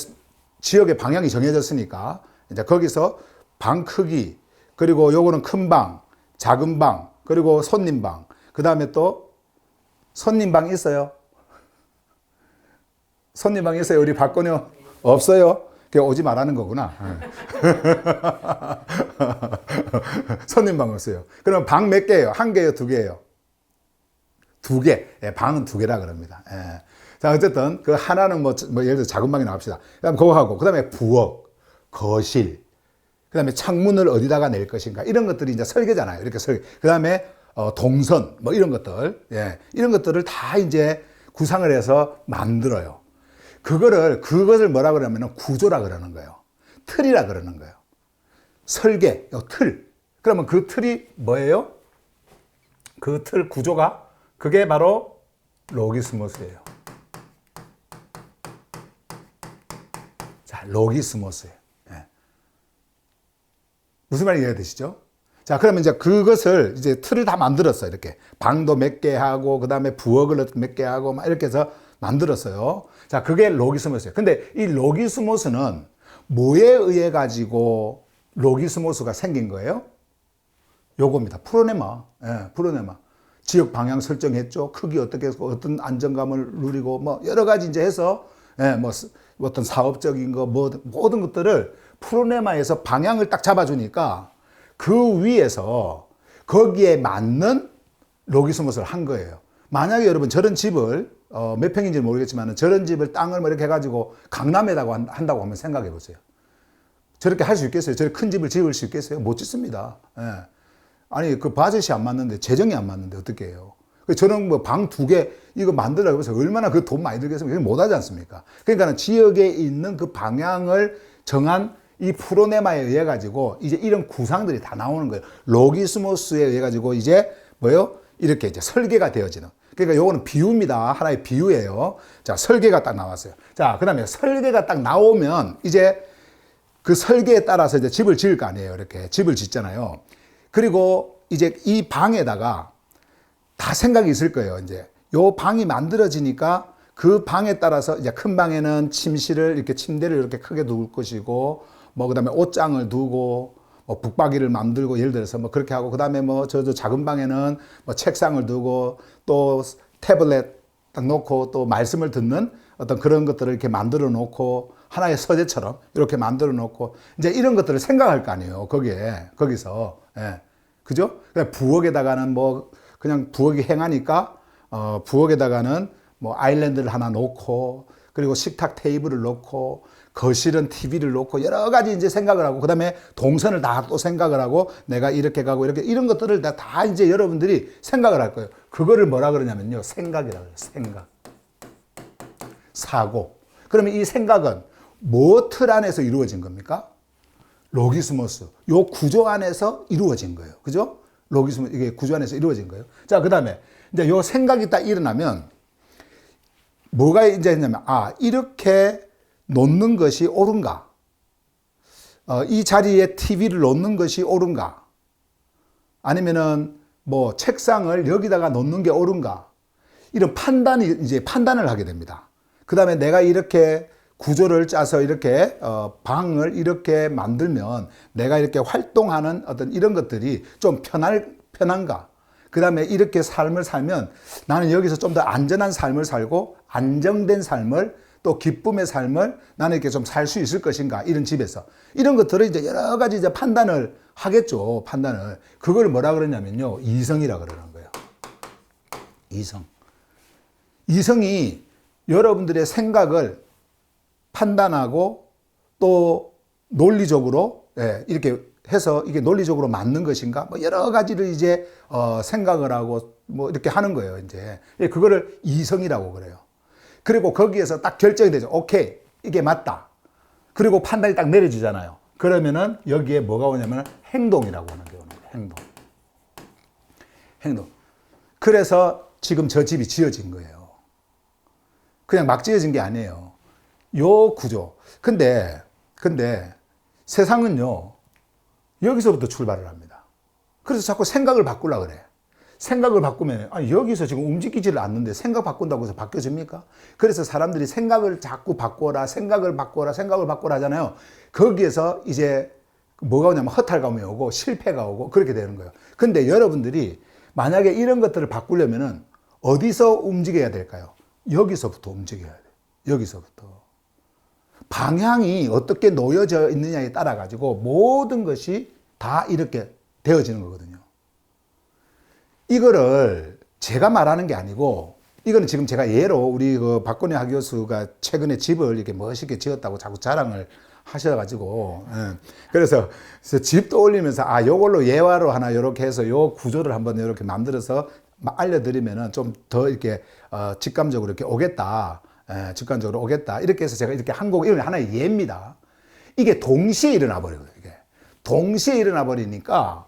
지역의 방향이 정해졌으니까 이제 거기서 방 크기, 그리고 요거는 큰 방, 작은 방, 그리고 손님 방, 그 다음에 또 손님 방 있어요? 손님 방 있어요? 우리 박건효 없어요? 그게 오지 말라는 거구나. 손님 방 없어요. 그럼 방 몇 개예요? 한 개예요? 두 개예요? 두 개. 예, 방은 두 개라 그럽니다. 예. 자, 어쨌든 그 하나는 뭐 예를 들어 작은 방이 나옵시다. 그다음 그거 하고, 그다음에 부엌, 거실, 그다음에 창문을 어디다가 낼 것인가, 이런 것들이 이제 설계잖아요. 이렇게 설계. 그다음에 동선 뭐 이런 것들, 예, 이런 것들을 다 이제 구상을 해서 만들어요. 그것을 뭐라 그러냐면 구조라 그러는 거예요. 틀이라 그러는 거예요. 설계, 틀. 그러면 그 틀이 뭐예요? 그 틀 구조가 그게 바로 로기스모스예요. 자, 로기스모스예요. 예. 무슨 말인지 이해되시죠? 자, 그러면 이제 그것을 이제 틀을 다 만들었어요. 이렇게 방도 몇 개 하고, 그 다음에 부엌을 몇 개 하고, 막 이렇게 해서 만들었어요. 자, 그게 로기스모스예요. 근데 이 로기스모스는 뭐에 의해 가지고 로기스모스가 생긴 거예요? 요겁니다. 프로네마. 예, 프로네마. 지역 방향 설정했죠. 크기 어떻게 해서 어떤 안정감을 누리고 뭐 여러 가지 이제 해서, 예, 뭐 어떤 사업적인 거 뭐 모든 것들을 프로네마에서 방향을 딱 잡아주니까 그 위에서 거기에 맞는 로기스모스를 한 거예요. 만약에 여러분 저런 집을 몇 평인지 모르겠지만 저런 집을 땅을 뭐 이렇게 해가지고 강남에다가 한다고 한번 생각해 보세요. 저렇게 할 수 있겠어요? 저렇게 큰 집을 지을 수 있겠어요? 못 짓습니다. 예. 아니, 그 바젯이 안 맞는데, 재정이 안 맞는데 어떻게 해요? 저는 뭐 방 두 개 이거 만들려고 해서 얼마나 그 돈 많이 들겠으면 못 하지 않습니까? 그러니까 지역에 있는 그 방향을 정한 이 프로네마에 의해 가지고 이제 이런 구상들이 다 나오는 거예요. 로기스모스에 의해 가지고 이제 뭐요? 이렇게 이제 설계가 되어지는. 그러니까 요거는 비유입니다. 하나의 비유예요. 자, 설계가 딱 나왔어요. 자, 그 다음에 설계가 딱 나오면 이제 그 설계에 따라서 이제 집을 지을 거 아니에요. 이렇게 집을 짓잖아요. 그리고 이제 이 방에다가 다 생각이 있을 거예요. 이제 요 방이 만들어지니까 그 방에 따라서 이제 큰 방에는 침실을 이렇게 침대를 이렇게 크게 둘 것이고, 뭐 그다음에 옷장을 두고, 뭐 북박이를 만들고, 예를 들어서 뭐 그렇게 하고, 그다음에 뭐 저 작은 방에는 뭐 책상을 두고 또 태블릿 딱 놓고 또 말씀을 듣는 어떤 그런 것들을 이렇게 만들어 놓고 하나의 서재처럼 이렇게 만들어 놓고 이제 이런 것들을 생각할 거 아니에요. 거기서. 예. 그죠? 부엌에다가는 뭐 그냥 부엌이 행하니까 부엌에다가는 뭐 아일랜드를 하나 놓고, 그리고 식탁 테이블을 놓고, 거실은 TV를 놓고 여러 가지 이제 생각을 하고, 그다음에 동선을 다 또 생각을 하고, 내가 이렇게 가고 이렇게 이런 것들을 다 이제 여러분들이 생각을 할 거예요. 그거를 뭐라 그러냐면요, 생각이라고 해요. 생각. 사고. 그러면 이 생각은 뭐 틀 안에서 이루어진 겁니까? 로기스모스. 요 구조 안에서 이루어진 거예요. 그죠? 로기스모스, 이게 구조 안에서 이루어진 거예요. 자, 그 다음에 이제 요 생각이 딱 일어나면 뭐가 이제 있냐면, 이렇게 놓는 것이 옳은가? 이 자리에 TV를 놓는 것이 옳은가? 아니면은 뭐 책상을 여기다가 놓는 게 옳은가? 이런 판단을 하게 됩니다. 그 다음에 내가 이렇게 구조를 짜서 이렇게 방을 이렇게 만들면 내가 이렇게 활동하는 어떤 이런 것들이 좀 편한가? 그 다음에 이렇게 삶을 살면 나는 여기서 좀 더 안전한 삶을 살고 안정된 삶을, 또 기쁨의 삶을 나는 이렇게 좀 살 수 있을 것인가? 이런 집에서. 이런 것들을 이제 여러 가지 이제 판단을 하겠죠. 판단을. 그걸 뭐라 그러냐면요, 이성이라 그러는 거예요. 이성. 이성이 여러분들의 생각을 판단하고 또 논리적으로, 이렇게 해서 이게 논리적으로 맞는 것인가? 뭐 여러 가지를 이제 생각을 하고 뭐 이렇게 하는 거예요. 이제 그거를 이성이라고 그래요. 그리고 거기에서 딱 결정이 되죠. 오케이, 이게 맞다. 그리고 판단이 딱 내려지잖아요. 그러면은 여기에 뭐가 오냐면 행동이라고 하는 게 오는 거예요. 행동. 그래서 지금 저 집이 지어진 거예요. 그냥 막 지어진 게 아니에요. 요 구조. 근데 세상은요, 여기서부터 출발을 합니다. 그래서 자꾸 생각을 바꾸려고 그래. 생각을 바꾸면, 아니, 여기서 지금 움직이지를 않는데 생각 바꾼다고 해서 바뀌어집니까? 그래서 사람들이 생각을 자꾸 바꿔라, 생각을 바꿔라, 생각을 바꿔라 하잖아요. 거기에서 이제 뭐가 오냐면 허탈감이 오고 실패가 오고 그렇게 되는 거예요. 근데 여러분들이 만약에 이런 것들을 바꾸려면은 어디서 움직여야 될까요? 여기서부터 움직여야 돼요. 여기서부터. 방향이 어떻게 놓여져 있느냐에 따라 가지고 모든 것이 다 이렇게 되어지는 거거든요. 이거를 제가 말하는 게 아니고, 이거는 지금 제가 예로 우리 그 박건희 하 교수가 최근에 집을 이렇게 멋있게 지었다고 자꾸 자랑을 하셔가지고, 그래서 집도 올리면서, 아, 요걸로 예화로 하나 요렇게 해서 요 구조를 한번 이렇게 만들어서 알려드리면은 좀 더 이렇게, 직감적으로 이렇게 오겠다. 직관적으로 오겠다. 이렇게 해서 제가 이렇게 한 거고, 이건 하나의 예입니다. 이게 동시에 일어나 버리거든요. 이게. 동시에 일어나 버리니까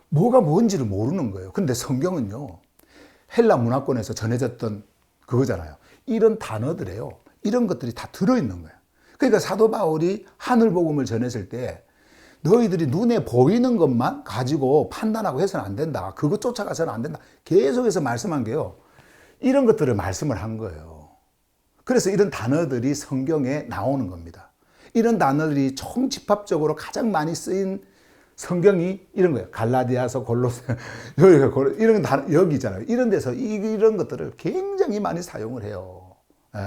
뭐가 뭔지를 모르는 거예요. 근데 성경은요, 헬라 문화권에서 전해졌던 그거잖아요. 이런 단어들이에요. 이런 것들이 다 들어있는 거예요. 그러니까 사도 바울이 하늘 복음을 전했을 때 너희들이 눈에 보이는 것만 가지고 판단하고 해서는 안 된다. 그것 쫓아가서는 안 된다. 계속해서 말씀한 게요. 이런 것들을 말씀을 한 거예요. 그래서 이런 단어들이 성경에 나오는 겁니다. 이런 단어들이 총집합적으로 가장 많이 쓰인 성경이 이런 거예요. 갈라디아서, 골로새, 이런 단어, 여기 있잖아요. 이런 데서 이런 것들을 굉장히 많이 사용을 해요. 예.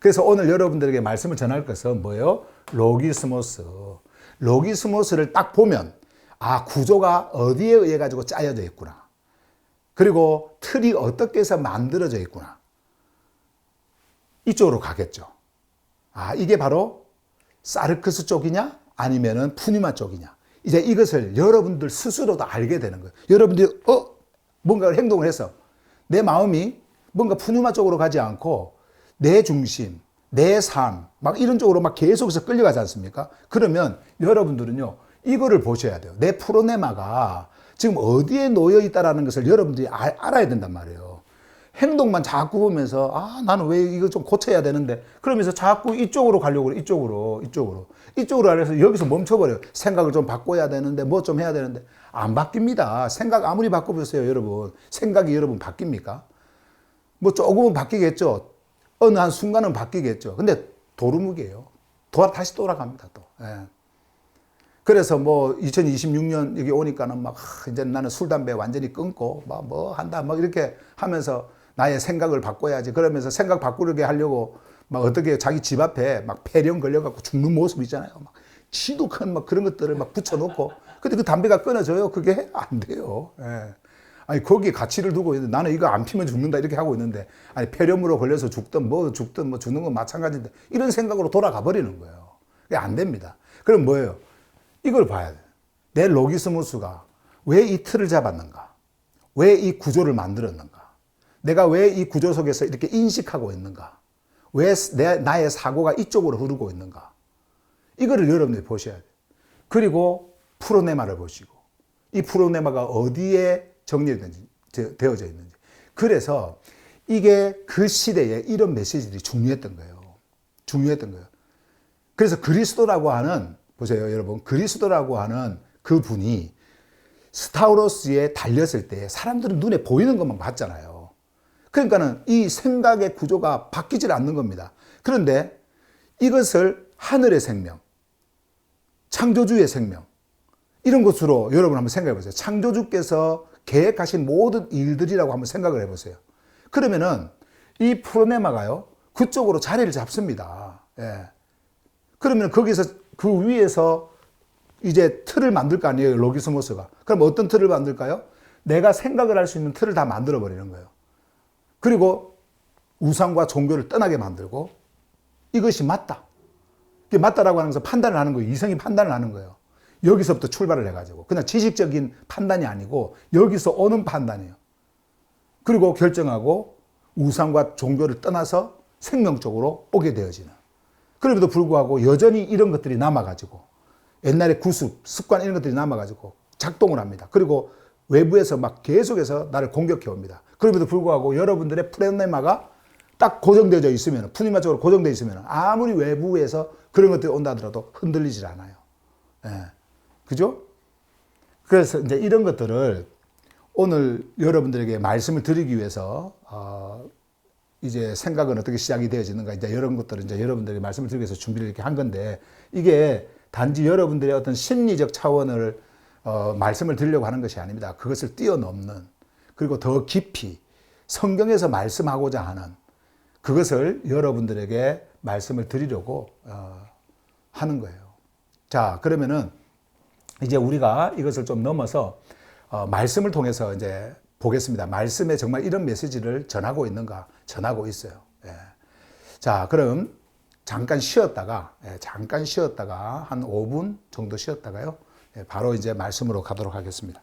그래서 오늘 여러분들에게 말씀을 전할 것은 뭐예요? 로기스모스. 로기스모스를 딱 보면, 아, 구조가 어디에 의해 가지고 짜여져 있구나. 그리고 틀이 어떻게 해서 만들어져 있구나. 이쪽으로 가겠죠. 아, 이게 바로 사르크스 쪽이냐? 아니면은 푸니마 쪽이냐? 이제 이것을 여러분들 스스로도 알게 되는 거예요. 여러분들이, 뭔가 행동을 해서 내 마음이 뭔가 푸니마 쪽으로 가지 않고 내 중심, 내 삶, 막 이런 쪽으로 막 계속해서 끌려가지 않습니까? 그러면 여러분들은요, 이거를 보셔야 돼요. 내 프로네마가 지금 어디에 놓여 있다라는 것을 여러분들이 알아야 된단 말이에요. 행동만 자꾸 보면서, 아, 나는 왜 이거 좀 고쳐야 되는데, 그러면서 자꾸 이쪽으로 가려고 그래. 이쪽으로 하려서 여기서 멈춰버려요. 생각을 좀 바꿔야 되는데, 뭐 좀 해야 되는데. 안 바뀝니다. 생각 아무리 바꿔보세요, 여러분. 생각이 여러분 바뀝니까? 뭐 조금은 바뀌겠죠. 어느 한 순간은 바뀌겠죠. 근데 도루묵이에요. 다시 돌아갑니다, 또. 예. 그래서 뭐 2026년 여기 오니까는 막 이제 나는 술, 담배 완전히 끊고 막 뭐 한다 막 이렇게 하면서 나의 생각을 바꿔야지. 그러면서 생각 바꾸게 하려고 막 어떻게 자기 집 앞에 막 폐렴 걸려갖고 죽는 모습 있잖아요. 막 지독한 막 그런 것들을 막 붙여놓고. 근데 그 담배가 끊어져요? 그게 안 돼요. 예. 아니, 거기에 가치를 두고 있는데 나는 이거 안 피면 죽는다 이렇게 하고 있는데, 아니, 폐렴으로 걸려서 죽든 뭐 죽는 건 마찬가지인데, 이런 생각으로 돌아가 버리는 거예요. 그게 안 됩니다. 그럼 뭐예요? 이걸 봐야 돼. 내 로기스무스가 왜 이 틀을 잡았는가? 왜 이 구조를 만들었는가? 내가 왜 이 구조 속에서 이렇게 인식하고 있는가? 왜 나의 사고가 이쪽으로 흐르고 있는가? 이거를 여러분들이 보셔야 돼요. 그리고 프로네마를 보시고, 이 프로네마가 어디에 되어져 있는지. 그래서 이게 그 시대에 이런 메시지들이 중요했던 거예요. 그래서 그리스도라고 하는, 보세요, 여러분. 그리스도라고 하는 그 분이 스타우로스에 달렸을 때 사람들은 눈에 보이는 것만 봤잖아요. 그러니까는 이 생각의 구조가 바뀌질 않는 겁니다. 그런데 이것을 하늘의 생명, 창조주의 생명, 이런 것으로 여러분 한번 생각해 보세요. 창조주께서 계획하신 모든 일들이라고 한번 생각을 해 보세요. 그러면은 이 프로네마가요, 그쪽으로 자리를 잡습니다. 예. 그러면 거기서 그 위에서 이제 틀을 만들 거 아니에요, 로기스모스가. 그럼 어떤 틀을 만들까요? 내가 생각을 할 수 있는 틀을 다 만들어 버리는 거예요. 그리고 우상과 종교를 떠나게 만들고, 이것이 맞다. 이게 맞다라고 하는 것은 판단을 하는 거예요. 이성이 판단을 하는 거예요. 여기서부터 출발을 해가지고. 그냥 지식적인 판단이 아니고 여기서 오는 판단이에요. 그리고 결정하고 우상과 종교를 떠나서 생명적으로 오게 되어지는. 그럼에도 불구하고 여전히 이런 것들이 남아가지고, 옛날의 구습, 습관 이런 것들이 남아가지고 작동을 합니다. 그리고 외부에서 막 계속해서 나를 공격해 옵니다. 그럼에도 불구하고 여러분들의 프레네마가 딱 고정되어 있으면, 푸니마적으로 고정되어 있으면 아무리 외부에서 그런 것들이 온다 하더라도 흔들리질 않아요. 예. 그죠? 그래서 이제 이런 것들을 오늘 여러분들에게 말씀을 드리기 위해서 이제 생각은 어떻게 시작이 되어지는가, 이제 이런 것들은 이제 여러분들에게 말씀을 드리기 위해서 준비를 이렇게 한 건데, 이게 단지 여러분들의 어떤 심리적 차원을 말씀을 드리려고 하는 것이 아닙니다. 그것을 뛰어넘는, 그리고 더 깊이 성경에서 말씀하고자 하는 그것을 여러분들에게 말씀을 드리려고 하는 거예요. 자, 그러면은 이제 우리가 이것을 좀 넘어서 말씀을 통해서 이제 보겠습니다. 말씀에 정말 이런 메시지를 전하고 있는가? 전하고 있어요. 예. 자, 그럼 잠깐 쉬었다가 한 5분 정도 쉬었다가요. 바로 이제 말씀으로 가도록 하겠습니다.